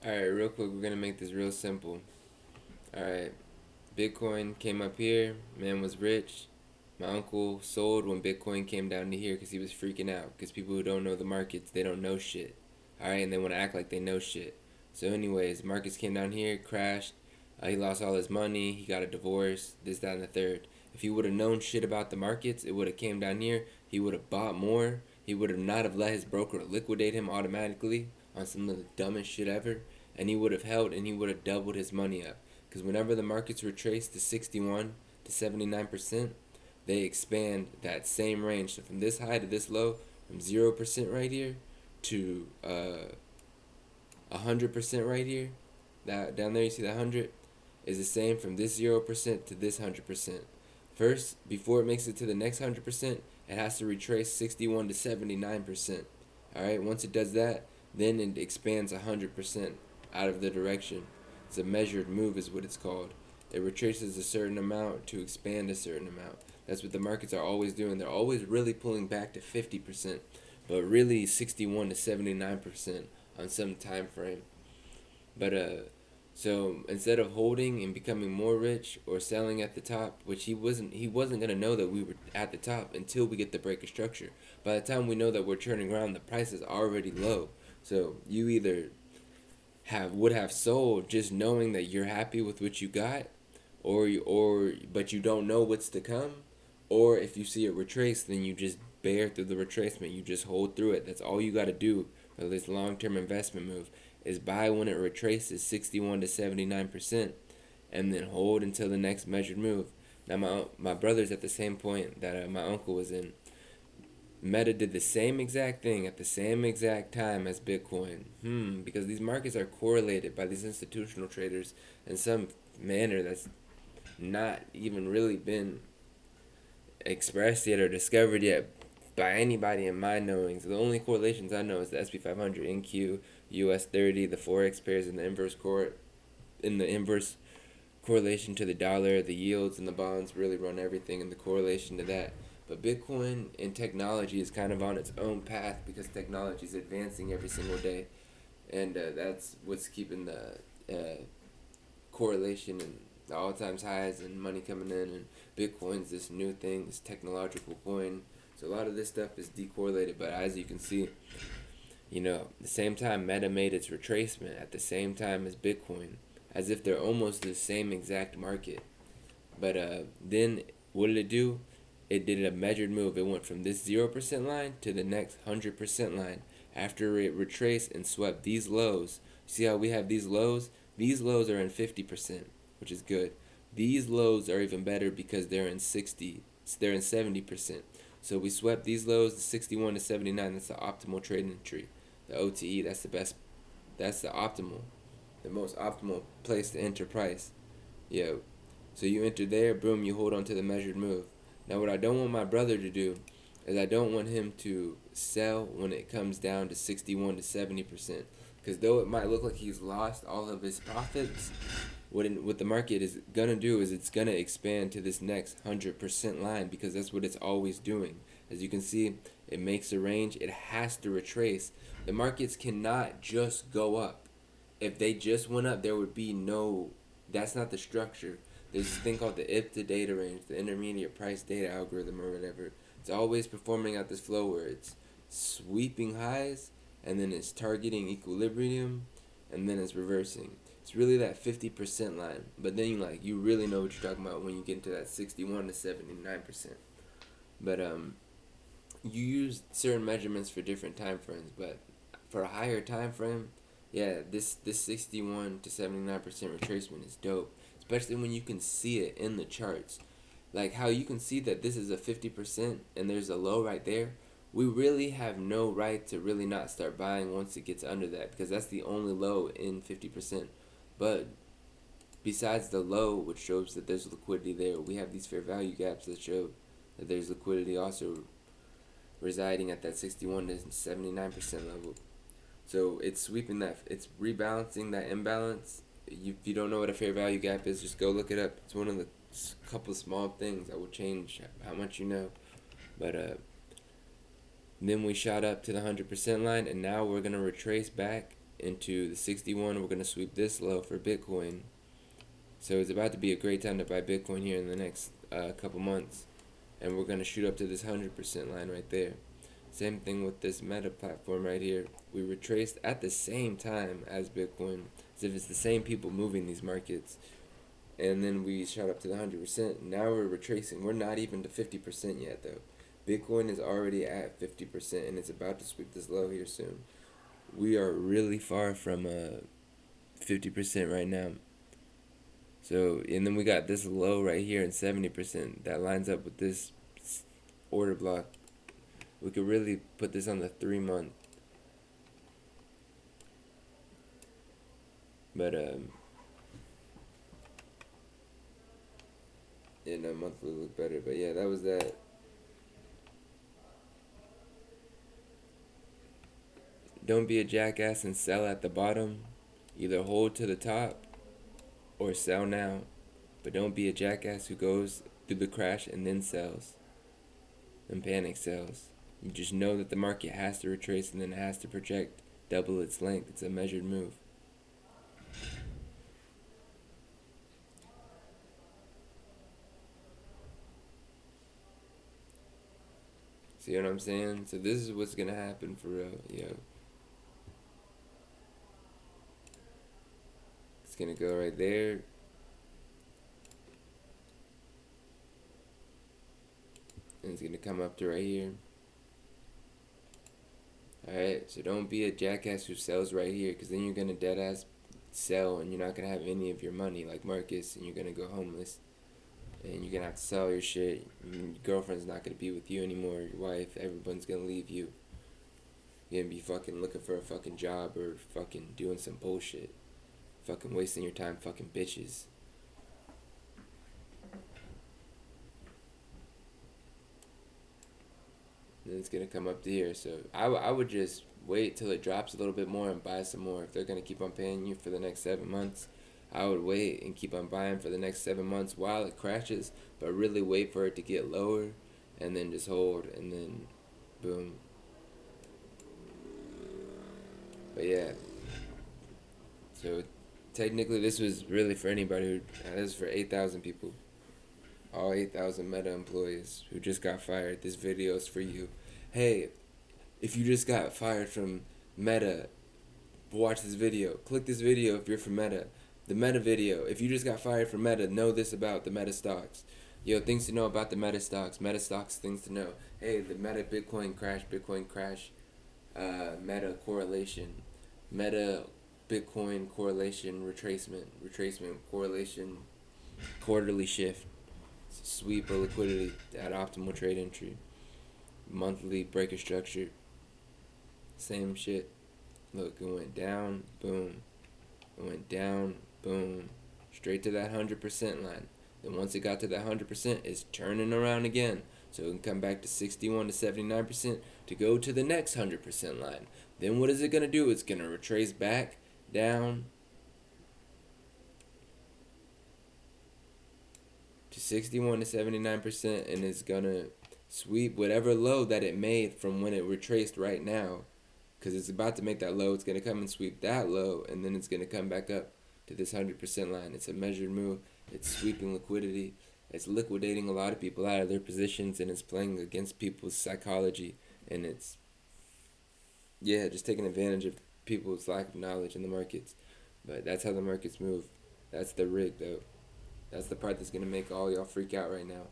Alright, real quick, we're gonna make this real simple. Alright, Bitcoin came up here, man was rich. My uncle sold when Bitcoin came down to here because he was freaking out. Because people who don't know the markets, they don't know shit. Alright, and they want to act like they know shit. So, anyways, markets came down here, crashed. He lost all his money, he got a divorce, this, that, and the third. If he would have known shit about the markets, it would have came down here. He would have bought more. He would have not have let his broker liquidate him automatically on some of the dumbest shit ever, and he would have held and he would have doubled his money up. Because whenever the markets retrace to 61 to 79%, they expand that same range. So from this high to this low, from 0% right here to 100% right here, that down there you see that 100 is the same from this 0% to this 100%. First, before it makes it to the next 100%, it has to retrace 61 to 79%. All right, once it does that, then it expands 100% out of the direction. It's a measured move, is what it's called. It retraces a certain amount to expand a certain amount. That's what the markets are always doing. They're always really pulling back to 50%, but really 61 to 79% on some time frame. But so instead of holding and becoming more rich or selling at the top, which he wasn't gonna know that we were at the top until we get the break of structure. By the time we know that we're turning around, the price is already low. So you either would have sold just knowing that you're happy with what you got, or but you don't know what's to come, or if you see it retrace, then you just bear through the retracement. You just hold through it. That's all you got to do for this long-term investment move is buy when it retraces 61 to 79%, and then hold until the next measured move. Now my brother's at the same point that my uncle was in. Meta did the same exact thing at the same exact time as Bitcoin. Because these markets are correlated by these institutional traders in some manner that's not even really been expressed yet or discovered yet by anybody in my knowings. The only correlations I know is the SP 500, NQ, US 30, the forex pairs, and the inverse correlation to the dollar. The yields and the bonds really run everything in the correlation to that. But Bitcoin and technology is kind of on its own path because technology is advancing every single day, and that's what's keeping the correlation and the all times highs and money coming in. And Bitcoin's this new thing, this technological coin. So a lot of this stuff is decorrelated. But as you can see, the same time Meta made its retracement at the same time as Bitcoin, as if they're almost the same exact market. But then what did it do? It did a measured move. It went from this 0% line to the next 100% line after it retraced and swept these lows. See how we have these lows? These lows are in 50%, which is good. These lows are even better because they're in 60. They're in 70%. So we swept these lows, the 61 to 79. That's the optimal trading tree. The OTE, that's the best. That's the most optimal place to enter price. Yeah. So you enter there, boom, you hold on to the measured move. Now what I don't want my brother to do is I don't want him to sell when it comes down to 61 to 70%. Because though it might look like he's lost all of his profits, what the market is going to do is it's going to expand to this next 100% line because that's what it's always doing. As you can see, it makes a range. It has to retrace. The markets cannot just go up. If they just went up, there would be no... That's not the structure. There's this thing called the IPTA data range, the intermediate price data algorithm or whatever. It's always performing at this flow where it's sweeping highs and then it's targeting equilibrium and then it's reversing. It's really that 50% line. But then you really know what you're talking about when you get into that 61 to 79%. But you use certain measurements for different time frames, but for a higher time frame, yeah, this 61 to 79% retracement is dope, especially when you can see it in the charts. Like how you can see that this is a 50% and there's a low right there. We really have no right to really not start buying once it gets under that because that's the only low in 50%. But besides the low, which shows that there's liquidity there, we have these fair value gaps that show that there's liquidity also residing at that 61 to 79% level. So it's sweeping that, it's rebalancing that imbalance. If you don't know what a fair value gap is, just go look it up. It's one of the couple of small things that will change how much you know. But then we shot up to the 100% line, and now we're gonna retrace back into the 61. We're going to sweep this low for Bitcoin. So it's about to be a great time to buy Bitcoin here in the next couple months. And we're going to shoot up to this 100% line right there. Same thing with this Meta platform right here. We retraced at the same time as Bitcoin, as if it's the same people moving these markets. And then we shot up to the 100%. Now we're retracing. We're not even to 50% yet, though. Bitcoin is already at 50%, and it's about to sweep this low here soon. We are really far from 50% right now. So, and then we got this low right here in 70%. That lines up with this order block. We could really put this on the 3-month. But, yeah, no, monthly look better. But yeah, that was that. Don't be a jackass and sell at the bottom. Either hold to the top or sell now. But don't be a jackass who goes through the crash and then sells. And panic sells. You just know that the market has to retrace and then it has to project double its length. It's a measured move. See what I'm saying? So this is what's gonna happen for real, yo. It's gonna go right there. And it's gonna come up to right here. Alright, so don't be a jackass who sells right here, because then you're gonna dead ass sell and you're not gonna have any of your money like Marcus, and you're gonna go homeless. And you're gonna have to sell your shit. Your girlfriend's not gonna be with you anymore. Your wife, everyone's gonna leave you. You're gonna be fucking looking for a fucking job or fucking doing some bullshit. Fucking wasting your time fucking bitches. And it's gonna come up to here. So I would just wait till it drops a little bit more and buy some more. If they're gonna keep on paying you for the next 7 months, I would wait and keep on buying for the next 7 months while it crashes, but really wait for it to get lower and then just hold and then boom. But yeah. So technically this was really for anybody who this is for 8,000 people. All 8,000 Meta employees who just got fired. This video is for you. Hey, if you just got fired from Meta, watch this video. Click this video if you're from Meta. The Meta video. If you just got fired from Meta, know this about the Meta stocks. Yo, things to know about the Meta stocks. Meta stocks, things to know. Hey, the Meta Bitcoin crash. Meta correlation. Meta Bitcoin correlation retracement correlation, quarterly shift, sweep or liquidity at optimal trade entry, monthly breaker structure, same shit. Look, it went down, boom. It went down, boom. Straight to that 100% line. Then once it got to that 100%, it's turning around again. So it can come back to 61 to 79% to go to the next 100% line. Then what is it going to do? It's going to retrace back, down, to 61 to 79%, and it's going to sweep whatever low that it made from when it retraced right now. Because it's about to make that low. It's going to come and sweep that low, and then it's going to come back up to this 100% line. It's a measured move. It's sweeping liquidity. It's liquidating a lot of people out of their positions, and it's playing against people's psychology. And it's, yeah, just taking advantage of people's lack of knowledge in the markets. But that's how the markets move. That's the rig, though. That's the part that's going to make all y'all freak out right now.